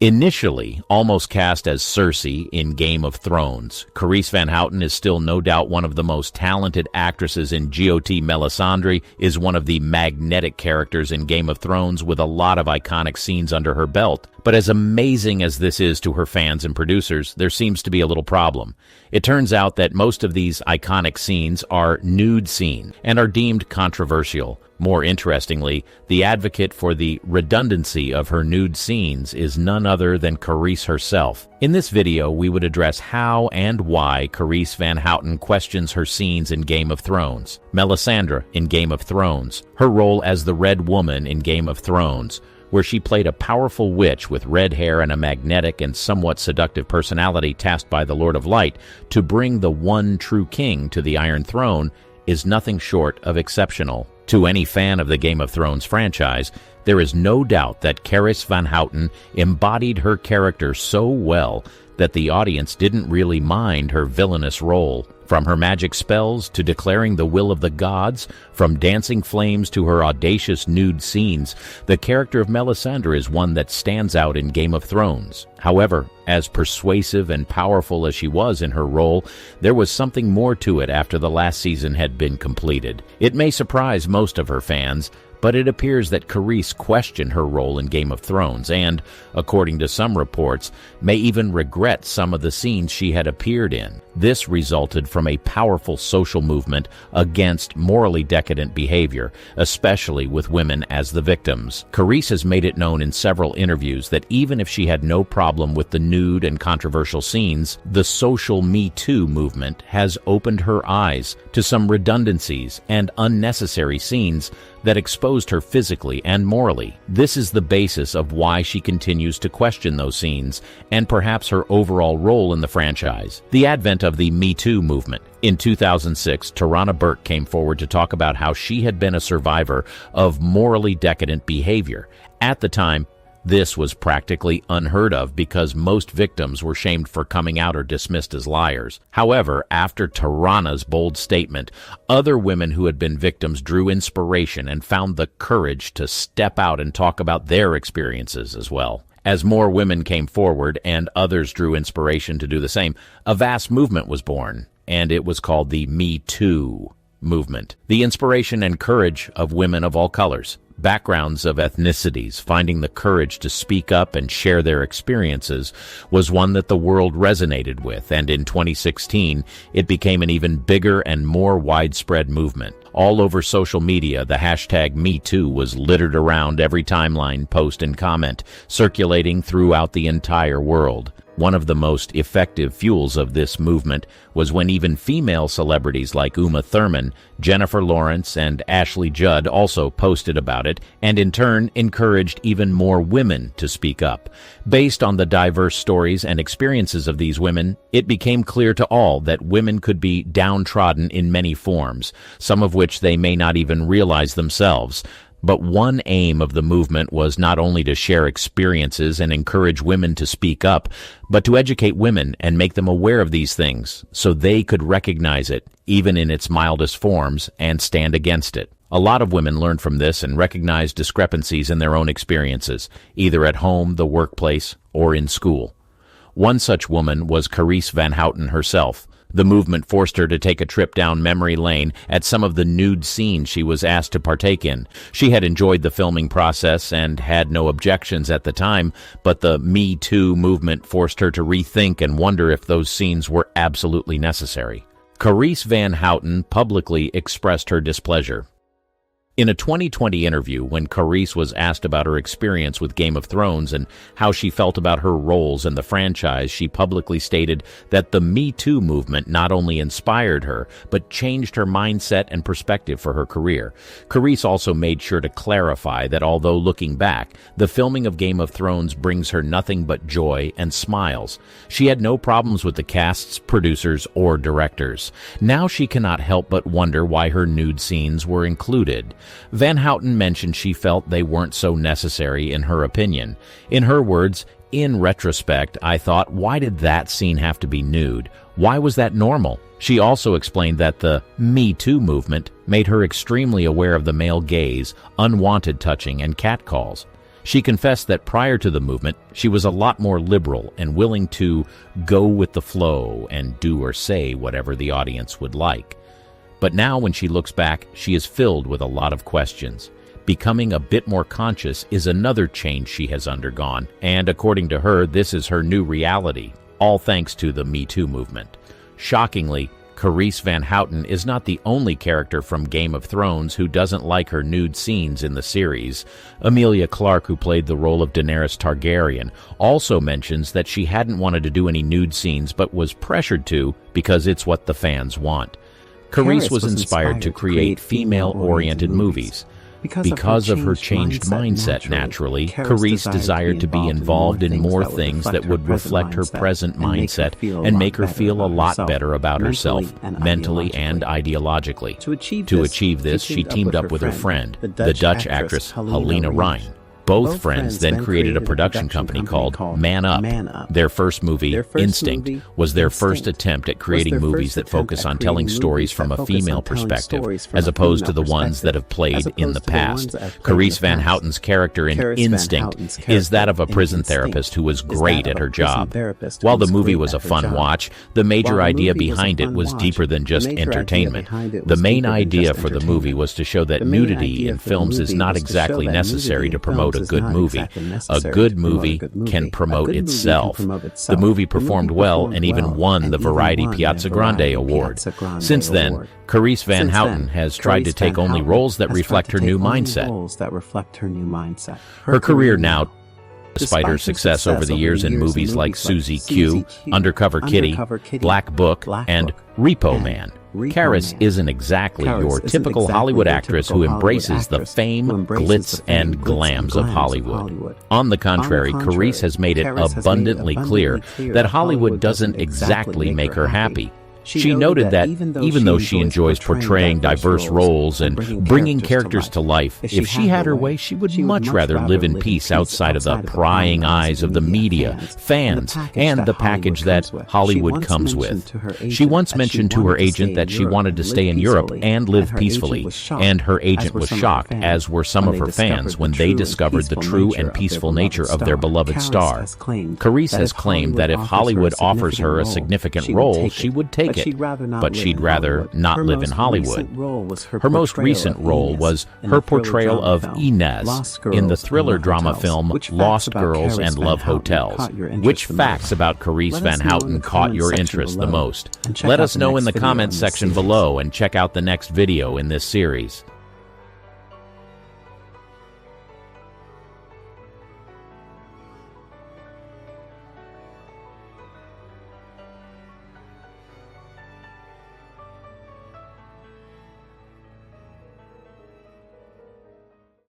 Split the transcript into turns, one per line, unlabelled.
Initially almost cast as Cersei in Game of Thrones, Carice van Houten is still no doubt one of the most talented actresses in G.O.T. Melisandre is one of the magnetic characters in Game of Thrones with a lot of iconic scenes under her belt. But as amazing as this is to her fans and producers, there seems to be a little problem. It turns out that most of these iconic scenes are nude scenes and are deemed controversial. More interestingly, the advocate for the redundancy of her nude scenes is none other than Carice herself. In this video, we would address how and why Carice van Houten questions her scenes in Game of Thrones, Melisandre in Game of Thrones, her role as the Red Woman in Game of Thrones, where she played a powerful witch with red hair and a magnetic and somewhat seductive personality tasked by the Lord of Light to bring the one true king to the Iron Throne, is nothing short of exceptional. To any fan of the Game of Thrones franchise, there is no doubt that Carice van Houten embodied her character so well that the audience didn't really mind her villainous role. From her magic spells to declaring the will of the gods, from dancing flames to her audacious nude scenes, the character of Melisandre is one that stands out in Game of Thrones. However, as persuasive and powerful as she was in her role, there was something more to it after the last season had been completed. It may surprise most of her fans, but it appears that Carice questioned her role in Game of Thrones and, according to some reports, may even regret some of the scenes she had appeared in. This resulted from a powerful social movement against morally decadent behavior, especially with women as the victims. Carice has made it known in several interviews that even if she had no problem with the nude and controversial scenes, the social MeToo movement has opened her eyes to some redundancies and unnecessary scenes that exposed her physically and morally. This is the basis of why she continues to question those scenes and perhaps her overall role in the franchise. The advent of the MeToo movement. In 2006, Tarana Burke came forward to talk about how she had been a survivor of morally decadent behavior. At the time, this was practically unheard of because most victims were shamed for coming out or dismissed as liars. However, after Tarana's bold statement, other women who had been victims drew inspiration and found the courage to step out and talk about their experiences as well. As more women came forward and others drew inspiration to do the same, a vast movement was born, and it was called the MeToo movement. The inspiration and courage of women of all colors, backgrounds of ethnicities, finding the courage to speak up and share their experiences was one that the world resonated with, and in 2016, it became an even bigger and more widespread movement. All over social media, the hashtag MeToo was littered around every timeline, post, and comment, circulating throughout the entire world. One of the most effective fuels of this movement was when even female celebrities like Uma Thurman, Jennifer Lawrence, and Ashley Judd also posted about it, and in turn encouraged even more women to speak up. Based on the diverse stories and experiences of these women, it became clear to all that women could be downtrodden in many forms, some of which they may not even realize themselves. But one aim of the movement was not only to share experiences and encourage women to speak up, but to educate women and make them aware of these things so they could recognize it, even in its mildest forms, and stand against it. A lot of women learned from this and recognized discrepancies in their own experiences, either at home, the workplace, or in school. One such woman was Carice van Houten herself. The movement forced her to take a trip down memory lane at some of the nude scenes she was asked to partake in. She had enjoyed the filming process and had no objections at the time, but the Me Too movement forced her to rethink and wonder if those scenes were absolutely necessary. Carice van Houten publicly expressed her displeasure. In a 2020 interview, when Carice was asked about her experience with Game of Thrones and how she felt about her roles in the franchise, she publicly stated that the Me Too movement not only inspired her, but changed her mindset and perspective for her career. Carice also made sure to clarify that although looking back, the filming of Game of Thrones brings her nothing but joy and smiles. She had no problems with the casts, producers, or directors. Now she cannot help but wonder why her nude scenes were included. Van Houten mentioned she felt they weren't so necessary in her opinion. In her words, "In retrospect, I thought, why did that scene have to be nude? Why was that normal?" She also explained that the Me Too movement made her extremely aware of the male gaze, unwanted touching, and catcalls. She confessed that prior to the movement, she was a lot more liberal and willing to go with the flow and do or say whatever the audience would like. But now when she looks back, she is filled with a lot of questions. Becoming a bit more conscious is another change she has undergone, and according to her, this is her new reality, all thanks to the MeToo movement. Shockingly, Carice van Houten is not the only character from Game of Thrones who doesn't like her nude scenes in the series. Emilia Clarke, who played the role of Daenerys Targaryen, also mentions that she hadn't wanted to do any nude scenes but was pressured to because it's what the fans want. Carice was inspired to create female-oriented movies. Because of her changed mindset, naturally, Carice desired to be involved in more things that would reflect her present mindset and make her feel a lot better about herself, mentally and ideologically. To achieve this, she teamed up with her friend, the Dutch actress Helena Rijn. Both friends then created a production company called Man Up. Their first movie, Instinct, was their first attempt at creating movies that focus on telling stories from a female perspective, as opposed to the ones that have played in the past. Carice van Houten's character in Instinct is that of a prison therapist who was great at her job. While the movie was a fun watch, the major idea behind it was deeper than just entertainment. The main idea for the movie was to show that nudity in films is not exactly necessary to promote a good movie. A good movie can promote itself. The movie performed well and even won the Variety Piazza Grande Award. Since then, Carice van Houten has tried to take only roles that reflect her new mindset. Her career now, despite her success over the years in movies like Susie Q, Undercover Kitty, Black Book, and Repo Man, Carice isn't exactly your typical Hollywood actress who embraces the fame, glitz, and glams of Hollywood. On the contrary, Carice has made it abundantly clear that Hollywood doesn't exactly make her happy. She noted that even though she enjoys portraying diverse roles and bringing characters to life, if she had her way, she would much rather live in peace outside of the prying eyes of the media, fans, and the package that Hollywood comes with. She once mentioned to her agent that she wanted to stay in Europe and live peacefully, and her agent was shocked, as were some of her fans, when they discovered the true and peaceful nature of their beloved star. Carice has claimed that if Hollywood offers her a significant role, she would take it, but she'd rather not live in Hollywood. Her most recent role was her portrayal of Inez in the thriller drama film Lost Girls and Love Hotels. Which facts about Carice van Houten caught your interest the most? Let us know in the comments section below and check out the next video in this series.